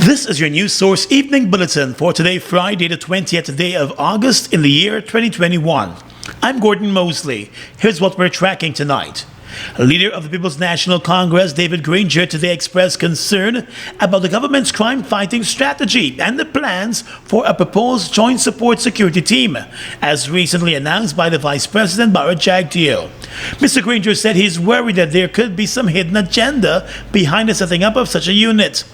This is your News Source Evening Bulletin for today, Friday, the 20th day of August in the year 2021. I'm Gordon Mosley. Here's what we're tracking tonight. Leader of the People's National Congress, David Granger, today expressed concern about the government's crime-fighting strategy and the plans for a proposed joint support security team, as recently announced by the Vice President, Bharat Jagdeo. Mr. Granger said he's worried that there could be some hidden agenda behind the setting up of such a unit.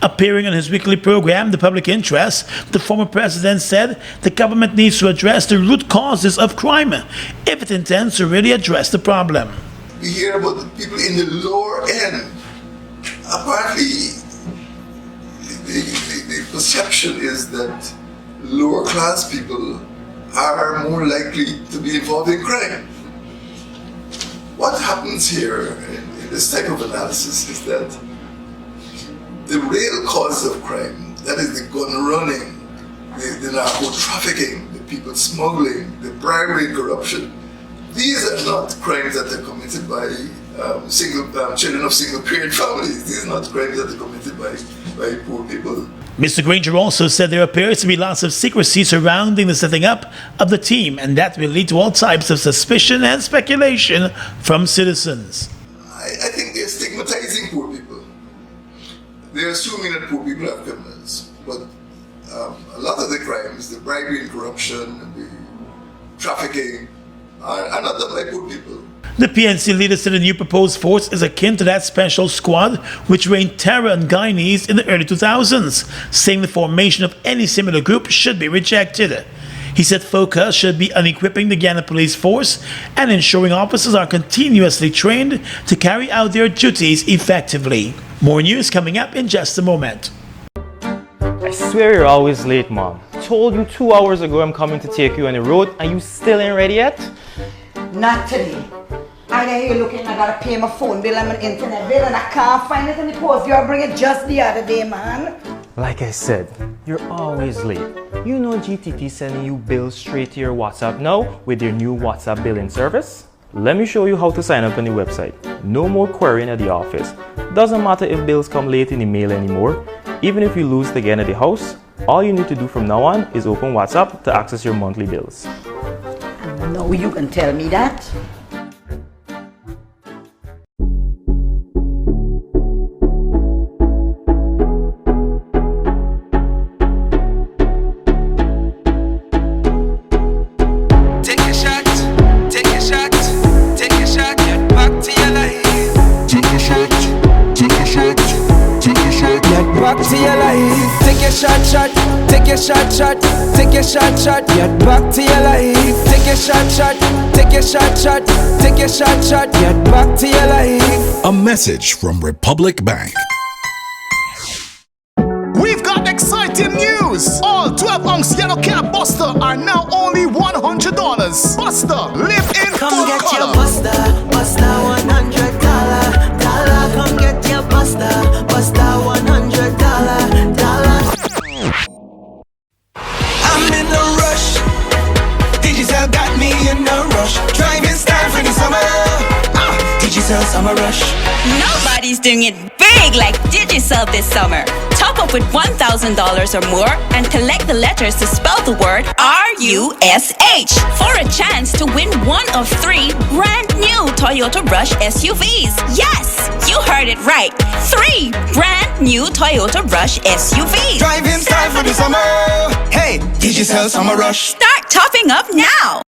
Appearing on his weekly program, The Public Interest, the former president said the government needs to address the root causes of crime if it intends to really address the problem. We hear about the people in the lower end. Apparently, the perception is that lower class people are more likely to be involved in crime. What happens here in this type of analysis is that the real cause of crime, that is the gun running, the narco trafficking, the people smuggling, the bribery and corruption, these are not crimes that are committed by children of single-parent families. These are not crimes that are committed by poor people. Mr. Granger also said there appears to be lots of secrecy surrounding the setting up of the team, and that will lead to all types of suspicion and speculation from citizens. I think they're stigmatizing poor people. They're assuming that poor people are criminals, but a lot of the crimes, the bribery and corruption, the trafficking, are not done by poor people. The PNC leader said the new proposed force is akin to that special squad which reigned terror on Guyanese in the early 2000s, saying the formation of any similar group should be rejected. He said focus should be on equipping the Guyana police force and ensuring officers are continuously trained to carry out their duties effectively. More news coming up in just a moment. I swear you're always late, Mom. Told you 2 hours ago I'm coming to take you on the road and you still ain't ready yet? Not today. I know you're looking, I gotta pay my phone bill and my internet bill and I can't find it in the post. You bring it just the other day, man. Like I said, you're always late. You know GTT sending you bills straight to your WhatsApp now with their new WhatsApp billing service? Let me show you how to sign up on the website. No more querying at the office. Doesn't matter if bills come late in the mail anymore. Even if you lose it again at the house, all you need to do from now on is open WhatsApp to access your monthly bills. No, you can tell me that. Take your shot, get back to your life. Take your shot, get back to your life. A message from Republic Bank. We've got exciting news! All 12-ounce yellow cab Buster are now only $100. Buster, live in Come full get color. your Buster $100. Come get your Buster $100. I'm in a rush. Digital got me in a rush. Driving style for the summer. Digital summer rush. Nobody's doing it big like Digicel this summer. Top up with $1,000 or more and collect the letters to spell the word RUSH for a chance to win one of 3 brand new Toyota Rush SUVs. Yes, you heard it right. 3 brand new Toyota Rush SUVs. Driving style for the summer. Hey, Digicel summer rush. Start topping up now.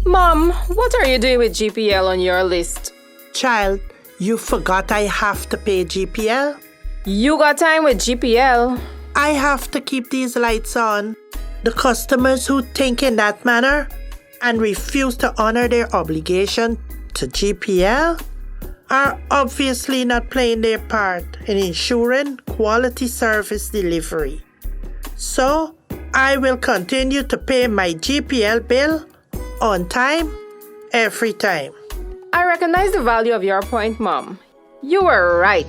Mom, what are you doing with GPL on your list? Child, you forgot I have to pay GPL? You got time with GPL. I have to keep these lights on. The customers who think in that manner and refuse to honor their obligation to GPL are obviously not playing their part in ensuring quality service delivery. So, I will continue to pay my GPL bill on time, every time. I recognize the value of your point, Mom. You were right.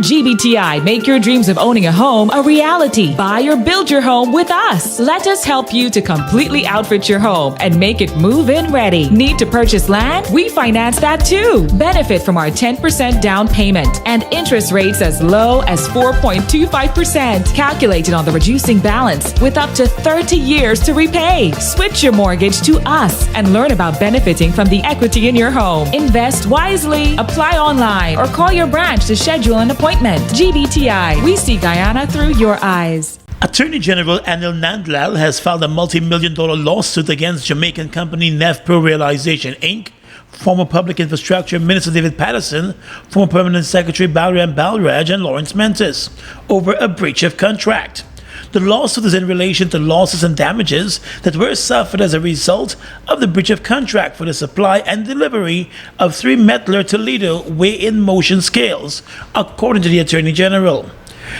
GBTI, make your dreams of owning a home a reality. Buy or build your home with us. Let us help you to completely outfit your home and make it move-in ready. Need to purchase land? We finance that too. Benefit from our 10% down payment and interest rates as low as 4.25%. Calculated on the reducing balance with up to 30 years to repay. Switch your mortgage to us and learn about benefiting from the equity in your home. Invest wisely. Apply online or call your branch to schedule an appointment. GBTI, we see Guyana through your eyes. Attorney General Anil Nandlal has filed a multi-million-dollar lawsuit against Jamaican company Nefpro Realization Inc., former Public Infrastructure Minister David Patterson, former Permanent Secretary Balram Balraj, and Lawrence Mentis over a breach of contract. The lawsuit is in relation to losses and damages that were suffered as a result of the breach of contract for the supply and delivery of 3 Mettler Toledo weigh-in motion scales, according to the Attorney General.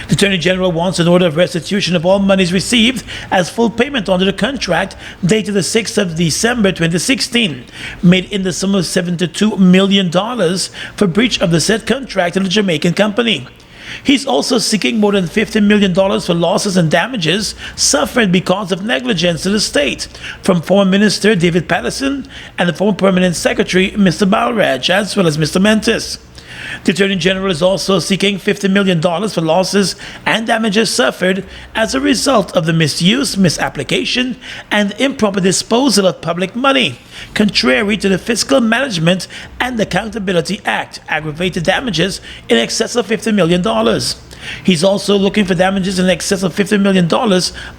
The Attorney General wants an order of restitution of all monies received as full payment under the contract dated the 6th of December 2016, made in the sum of $72 million for breach of the said contract of the Jamaican company. He's also seeking more than $50 million for losses and damages suffered because of negligence to the state from former Minister David Patterson and the former Permanent Secretary Mr. Balraj, as well as Mr. Mentis. The Attorney General is also seeking $50 million for losses and damages suffered as a result of the misuse, misapplication, and improper disposal of public money, contrary to the Fiscal Management and Accountability Act, aggravated damages in excess of $50 million. He's also looking for damages in excess of $50 million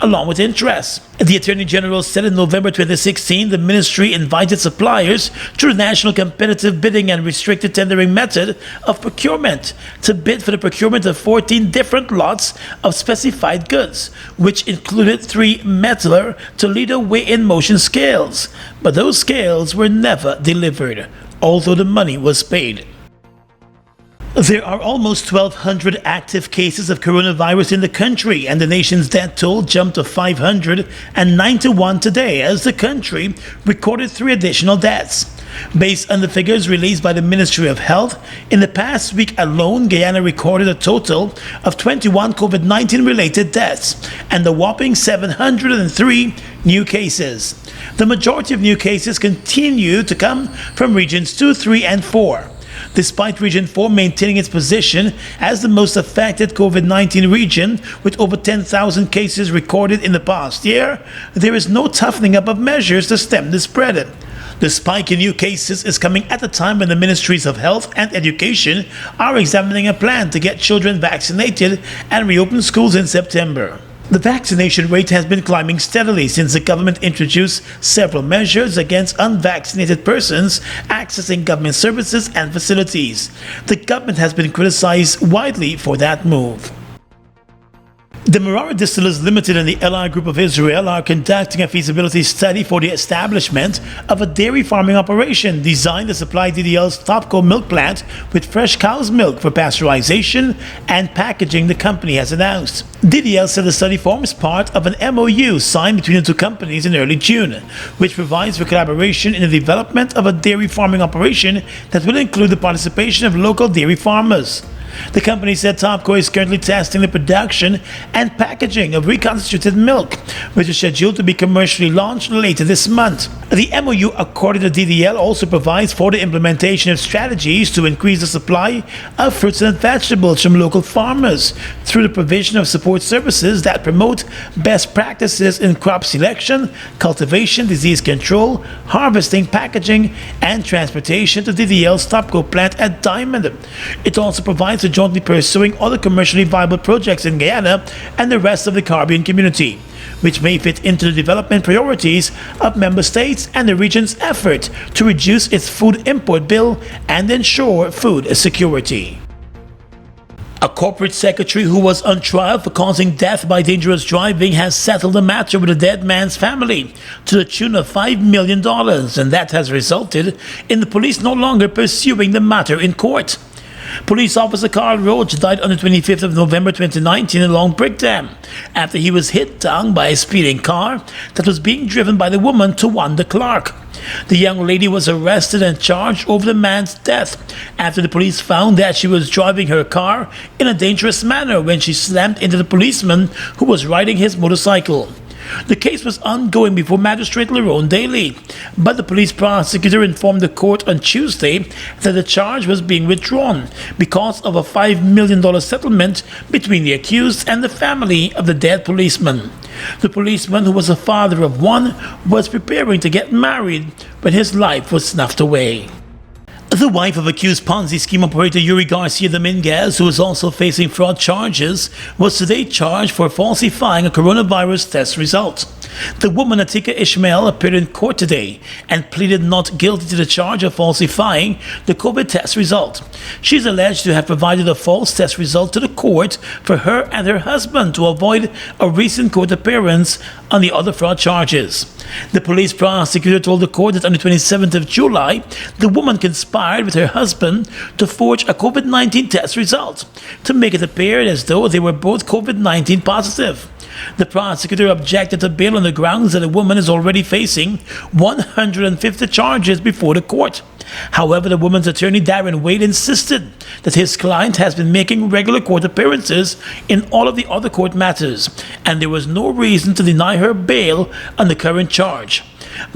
along with interest. The Attorney General said in November 2016 the ministry invited suppliers through the National Competitive Bidding and Restricted Tendering Method of procurement to bid for the procurement of 14 different lots of specified goods, which included 3 Mettler Toledo weigh-in motion scales. But those scales were never delivered, although the money was paid. There are almost 1,200 active cases of coronavirus in the country, and the nation's death toll jumped to 591 today as the country recorded 3 additional deaths. Based on the figures released by the Ministry of Health, in the past week alone, Guyana recorded a total of 21 COVID-19 related deaths and a whopping 703 new cases. The majority of new cases continue to come from regions 2, 3, and 4. Despite Region 4 maintaining its position as the most affected COVID-19 region with over 10,000 cases recorded in the past year, there is no toughening up of measures to stem the spread. The spike in new cases is coming at a time when the Ministries of Health and Education are examining a plan to get children vaccinated and reopen schools in September. The vaccination rate has been climbing steadily since the government introduced several measures against unvaccinated persons accessing government services and facilities. The government has been criticized widely for that move. The Marara Distillers Limited and the Ally Group of Israel are conducting a feasibility study for the establishment of a dairy farming operation designed to supply DDL's Topco milk plant with fresh cow's milk for pasteurization and packaging, the company has announced. DDL said the study forms part of an MOU signed between the two companies in early June, which provides for collaboration in the development of a dairy farming operation that will include the participation of local dairy farmers. The company said Topco is currently testing the production and packaging of reconstituted milk, which is scheduled to be commercially launched later this month. The MOU, according to DDL, also provides for the implementation of strategies to increase the supply of fruits and vegetables from local farmers through the provision of support services that promote best practices in crop selection, cultivation, disease control, harvesting, packaging, and transportation to DDL's Topco plant at Diamond. It also provides for jointly pursuing other commercially viable projects in Guyana and the rest of the Caribbean community, which may fit into the development priorities of member states and the region's effort to reduce its food import bill and ensure food security. A corporate secretary who was on trial for causing death by dangerous driving has settled the matter with the dead man's family to the tune of $5 million, and that has resulted in the police no longer pursuing the matter in court. Police officer Carl Roach died on the 25th of November 2019 along Brickdam after he was hit down by a speeding car that was being driven by the woman Tawanda Clark. The young lady was arrested and charged over the man's death after the police found that she was driving her car in a dangerous manner when she slammed into the policeman who was riding his motorcycle. The case was ongoing before Magistrate Lerone Daly, but the police prosecutor informed the court on Tuesday that the charge was being withdrawn because of a $5 million settlement between the accused and the family of the dead policeman. The policeman, who was a father of one, was preparing to get married when his life was snuffed away. The wife of accused Ponzi scheme operator Yuri Garcia Dominguez, who is also facing fraud charges, was today charged for falsifying a coronavirus test result. The woman Atika Ishmael appeared in court today and pleaded not guilty to the charge of falsifying the COVID test result. She is alleged to have provided a false test result to the court for her and her husband to avoid a recent court appearance on the other fraud charges. The police prosecutor told the court that on the 27th of July, the woman conspired with her husband to forge a COVID-19 test result to make it appear as though they were both COVID-19 positive. The prosecutor objected to bail on the grounds that the woman is already facing 150 charges before the court. However, the woman's attorney Darren Wade insisted that his client has been making regular court appearances in all of the other court matters, and there was no reason to deny her bail on the current charge.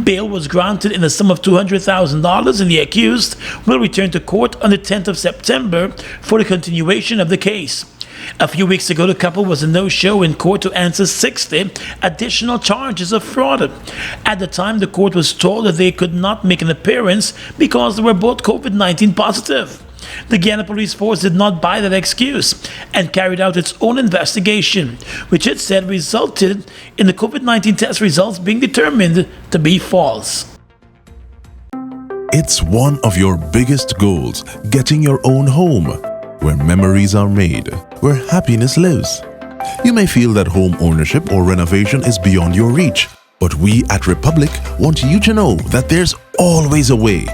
Bail was granted in the sum of $200,000, and the accused will return to court on the 10th of September for the continuation of the case. A few weeks ago, the couple was a no-show in court to answer 60 additional charges of fraud. At the time, the court was told that they could not make an appearance because they were both COVID-19 positive. The Guyana police force did not buy that excuse and carried out its own investigation, which it said resulted in the COVID-19 test results being determined to be false. It's one of your biggest goals, getting your own home, where memories are made, where happiness lives. You may feel that home ownership or renovation is beyond your reach, but we at Republic want you to know that there's always a way.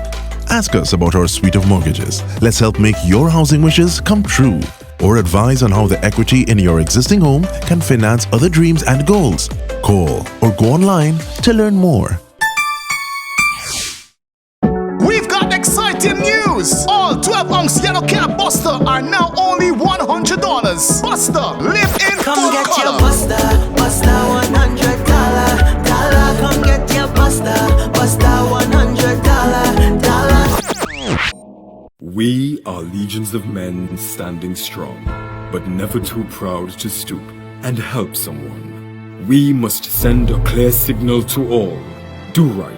Ask us about our suite of mortgages. Let's help make your housing wishes come true. Or advise on how the equity in your existing home can finance other dreams and goals. Call or go online to learn more. We've got exciting news! All 12-ounce yellow cab Buster are now only $100. Buster, live in Come full get your color. Buster, Buster $100. Dollar, come get your Buster, Buster $100. Dollar. We are legions of men standing strong, but never too proud to stoop and help someone. We must send a clear signal to all. Do right.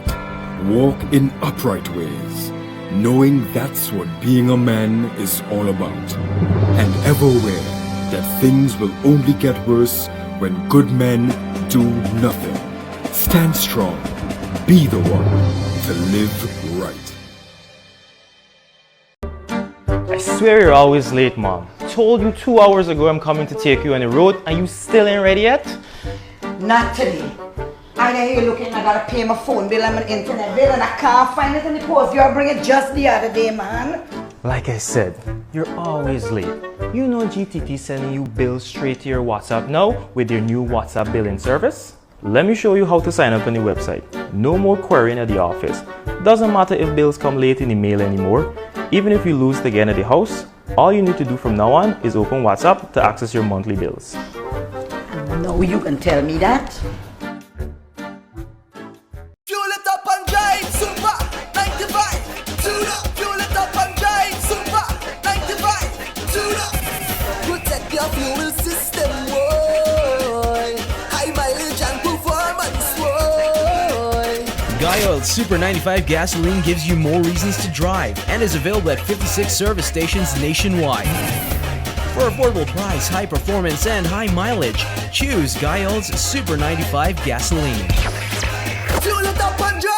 Walk in upright ways, knowing that's what being a man is all about. And ever aware that things will only get worse when good men do nothing. Stand strong. Be the one to live right. I swear you're always late, Mom. Told you 2 hours ago I'm coming to take you on the road and you still ain't ready yet? Not today. I hear you looking, I gotta pay my phone bill and my internet bill and I can't find it in the post. You bring it just the other day, man. Like I said, you're always late. You know GTT sending you bills straight to your WhatsApp now with their new WhatsApp billing service? Let me show you how to sign up on the website. No more querying at the office. Doesn't matter if bills come late in the mail anymore. Even if you lose it again at the house, all you need to do from now on is open WhatsApp to access your monthly bills. No, you can tell me that. Fuel it up and drive, super 95. Tune up, fuel it up and drive, super 95. Tune up. Protect your fuel system, boy. High mileage and performance, boy. Guy Oil's Super 95 gasoline gives you more reasons to drive and is available at 56 service stations nationwide. For affordable price, high performance, and high mileage, choose Guy Oil's Super 95 gasoline. Fuel it up and drive.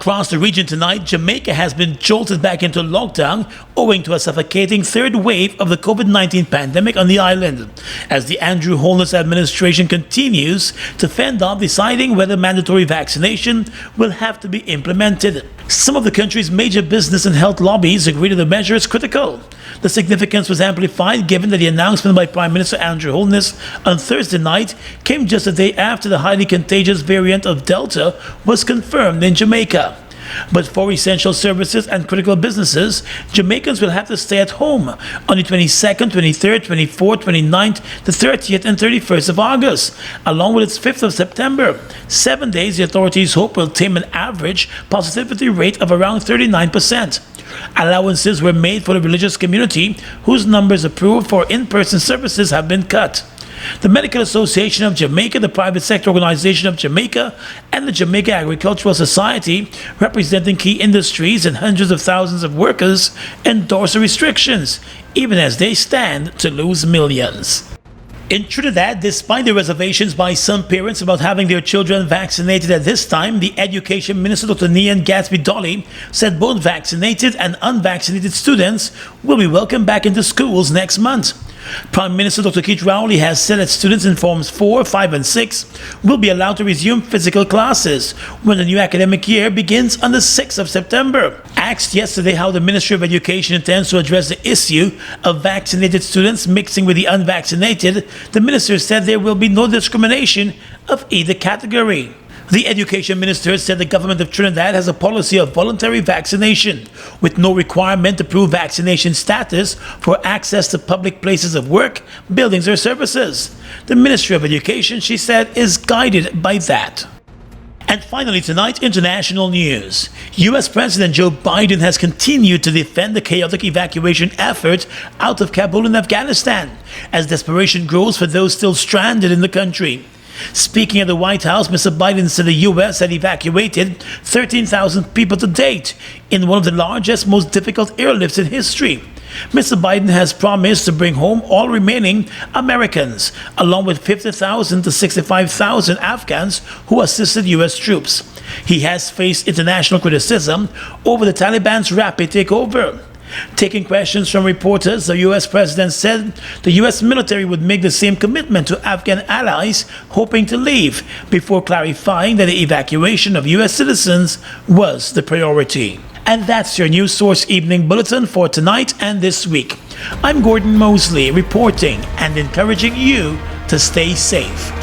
Across the region tonight, Jamaica has been jolted back into lockdown owing to a suffocating third wave of the COVID-19 pandemic on the island, as the Andrew Holness administration continues to fend off deciding whether mandatory vaccination will have to be implemented. Some of the country's major business and health lobbies agree that the measure is critical. The significance was amplified given that the announcement by Prime Minister Andrew Holness on Thursday night came just a day after the highly contagious variant of Delta was confirmed in Jamaica. But for essential services and critical businesses, Jamaicans will have to stay at home on the 22nd, 23rd, 24th, 29th, the 30th and 31st of August, along with its 5th of September. 7 days the authorities hope will tame an average positivity rate of around 39%. Allowances were made for the religious community, whose numbers approved for in-person services have been cut. The Medical Association of Jamaica, the Private Sector Organization of Jamaica, and the Jamaica Agricultural Society, representing key industries and hundreds of thousands of workers, endorse the restrictions, even as they stand to lose millions. In Trinidad, despite the reservations by some parents about having their children vaccinated at this time, the Education Minister Dr. Nian Gatsby-Dolly said both vaccinated and unvaccinated students will be welcomed back into schools next month. Prime Minister Dr. Keith Rowley has said that students in Forms 4, 5 and 6 will be allowed to resume physical classes when the new academic year begins on the 6th of September. Asked yesterday how the Ministry of Education intends to address the issue of vaccinated students mixing with the unvaccinated, the minister said there will be no discrimination of either category. The Education Minister said the government of Trinidad has a policy of voluntary vaccination, with no requirement to prove vaccination status for access to public places of work, buildings or services. The Ministry of Education, she said, is guided by that. And finally tonight, international news. U.S. President Joe Biden has continued to defend the chaotic evacuation effort out of Kabul in Afghanistan, as desperation grows for those still stranded in the country. Speaking at the White House, Mr. Biden said the U.S. had evacuated 13,000 people to date in one of the largest, most difficult airlifts in history. Mr. Biden has promised to bring home all remaining Americans, along with 50,000 to 65,000 Afghans who assisted U.S. troops. He has faced international criticism over the Taliban's rapid takeover. Taking questions from reporters, the U.S. president said the U.S. military would make the same commitment to Afghan allies hoping to leave, before clarifying that the evacuation of U.S. citizens was the priority. And that's your News Source Evening Bulletin for tonight and this week. I'm Gordon Mosley, reporting and encouraging you to stay safe.